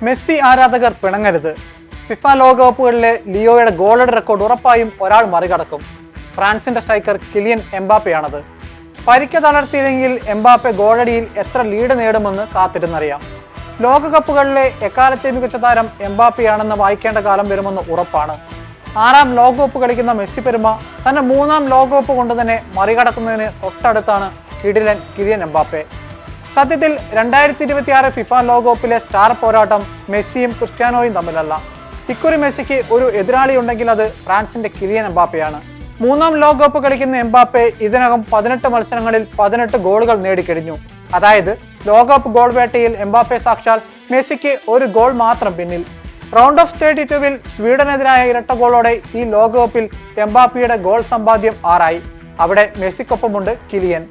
Messi ആരാധകർ പിണങ്ങരുത്. FIFA ലോകകപ്പുകളിലെ ലിയോയുടെ ഗോളുടെ record ഉറപ്പായും ഒരാൾ മറികടക്കും. ഫ്രാൻസിന്റെ സ്ട്രൈക്കർ കിലിയൻ എംബാപ്പയാണത്. പരിക്ക് തളർത്തിയില്ലെങ്കിൽ എംബാപ്പെ ഗോളടിയിൽ എത്ര ലീഡ് നേടുമെന്ന് കാത്തിരുന്നറിയാം. ലോകകപ്പുകളിലെ എക്കാലത്തെ മികച്ച താരം എംബാപ്പയാണെന്ന് വായിക്കേണ്ട കാലം വരുമെന്ന് ഉറപ്പാണ്. 6ാം ലോകകപ്പ് കളിക്കുന്ന മെസ്സി പെരുമ തന്റെ 3ാം ലോകകപ്പ് കൊണ്ട് തന്നെ മറികടക്കുന്നതിന് തൊട്ടടുത്താണ് കിലിയൻ എംബാപ്പെ. സത്യത്തിൽ 2026 ഫിഫ ലോകകപ്പിലെ സ്റ്റാർ പോരാട്ടം മെസ്സിയും ക്രിസ്ത്യാനോയും തമ്മിലല്ല. ഇക്കുറി മെസ്സിക്ക് ഒരു എതിരാളി ഉണ്ടെങ്കിൽ അത് ഫ്രാൻസിന്റെ കിലിയൻ എംബാപ്പയാണ്. 3ാം ലോകകപ്പ് കളിക്കുന്ന എംബാപ്പെ ഇതിനകം 18 മത്സരങ്ങളിൽ 18 ഗോളുകൾ നേടിക്കഴിഞ്ഞു. അതായത് ലോകകപ്പ് ഗോൾ വേട്ടയിൽ എംബാപ്പെ സാക്ഷാൽ മെസ്സിക്ക് ഒരു ഗോൾ മാത്രം പിന്നിൽ. റൗണ്ട് ഓഫ് 32-ൽ സ്വീഡനെതിരായ ഇരട്ട ഗോളോടെ ഈ ലോകകപ്പിൽ എംബാപ്പയുടെ ഗോൾ സമ്പാദ്യം 6ആയി. അവിടെ മെസ്സിക്കൊപ്പമുണ്ട് കിലിയൻ.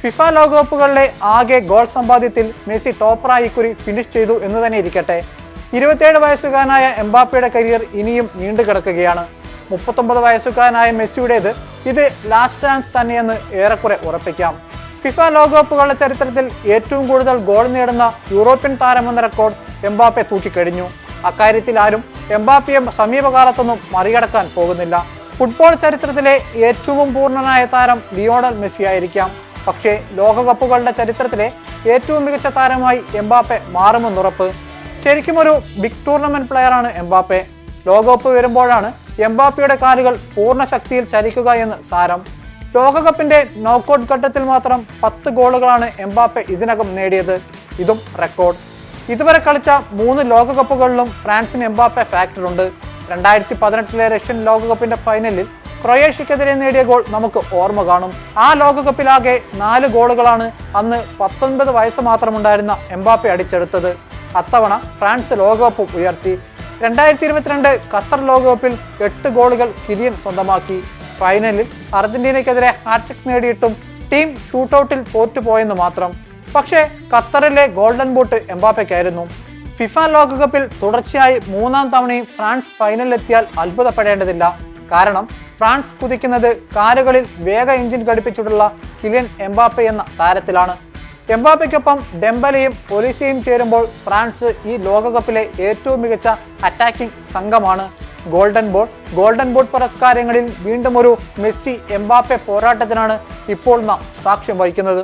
ഫിഫ ലോകകപ്പുകളിലെ ആകെ ഗോൾ സമ്പാദ്യത്തിൽ മെസ്സി ടോപ്പറായി ഇക്കുറി ഫിനിഷ് ചെയ്തു എന്ന് തന്നെ ഇരിക്കട്ടെ. 27 വയസ്സുകാരനായ എംബാപ്പയുടെ കരിയർ ഇനിയും നീണ്ടു കിടക്കുകയാണ്. 39 വയസ്സുകാരനായ മെസ്സിയുടേത് ഇത് ലാസ്റ്റ് ചാൻസ് തന്നെയെന്ന് ഏറെക്കുറെ ഉറപ്പിക്കാം. ഫിഫ ലോകകപ്പുകളുടെ ചരിത്രത്തിൽ ഏറ്റവും കൂടുതൽ ഗോൾ നേടുന്ന യൂറോപ്യൻ താരമെന്ന റെക്കോർഡ് എംബാപ്പെ തൂക്കിക്കഴിഞ്ഞു. അക്കാര്യത്തിൽ ആരും എംബാപ്പയെ സമീപകാലത്തൊന്നും മറികടക്കാൻ പോകുന്നില്ല. ഫുട്ബോൾ ചരിത്രത്തിലെ ഏറ്റവും പൂർണ്ണനായ താരം ലിയോണൽ മെസ്സി ആയിരിക്കാം. പക്ഷേ ലോകകപ്പുകളുടെ ചരിത്രത്തിലെ ഏറ്റവും മികച്ച താരമായി എംബാപ്പെ മാറുമെന്നുറപ്പ്. ശരിക്കും ഒരു ബിഗ് ടൂർണമെന്റ് പ്ലെയറാണ് എംബാപ്പെ. ലോകകപ്പ് വരുമ്പോഴാണ് എംബാപ്പയുടെ കാലുകൾ പൂർണ്ണ ശക്തിയിൽ ചലിക്കുക എന്ന് സാരം. ലോകകപ്പിന്റെ നോക്കൌട്ട് ഘട്ടത്തിൽ മാത്രം 10 ഗോളുകളാണ് എംബാപ്പെ ഇതിനകം നേടിയത്. ഇതും റെക്കോർഡ്. ഇതുവരെ കളിച്ച 3 ലോകകപ്പുകളിലും ഫ്രാൻസിന് എംബാപ്പെ ഫാക്ടറുണ്ട്. 2018 റഷ്യൻ ലോകകപ്പിന്റെ ഫൈനലിൽ ക്രൊയേഷ്യക്കെതിരെ നേടിയ ഗോൾ നമുക്ക് ഓർമ്മ കാണും. ആ ലോകകപ്പിലാകെ 4 ഗോളുകളാണ് അന്ന് 19 വയസ്സ് മാത്രമുണ്ടായിരുന്ന എംബാപ്പെ അടിച്ചെടുത്തത്. അത്തവണ ഫ്രാൻസ് ലോകകപ്പും ഉയർത്തി. 2022 ഖത്തർ ലോകകപ്പിൽ 8 ഗോളുകൾ കിലിയൻ സ്വന്തമാക്കി. ഫൈനലിൽ അർജന്റീനയ്ക്കെതിരെ ഹാട്രിക് നേടിയിട്ടും ടീം ഷൂട്ടൌട്ടിൽ തോറ്റുപോയെന്ന് മാത്രം. പക്ഷേ ഖത്തറിലെ ഗോൾഡൻ ബൂട്ട് എംബാപ്പയ്ക്കായിരുന്നു. ഫിഫ ലോകകപ്പിൽ തുടർച്ചയായി 3ാം തവണയും ഫ്രാൻസ് ഫൈനലിലെത്തിയാൽ അത്ഭുതപ്പെടേണ്ടതില്ല. കാരണം ഫ്രാൻസ് കുതിക്കുന്നത് കാലുകളിൽ വേഗ എഞ്ചിൻ ഘടിപ്പിച്ചിട്ടുള്ള കിലിയൻ എംബാപ്പെ എന്ന താരത്തിലാണ്. എംബാപ്പയ്ക്കൊപ്പം ഡെംബലയും ഒലീസയും ചേരുമ്പോൾ ഫ്രാൻസ് ഈ ലോകകപ്പിലെ ഏറ്റവും മികച്ച അറ്റാക്കിംഗ് സംഘമാണ്. ഗോൾഡൻ ബോട്ട് പുരസ്കാരങ്ങളിൽ വീണ്ടും ഒരു മെസ്സി എംബാപ്പെ പോരാട്ടത്തിനാണ് ഇപ്പോൾ നാം സാക്ഷ്യം വഹിക്കുന്നത്.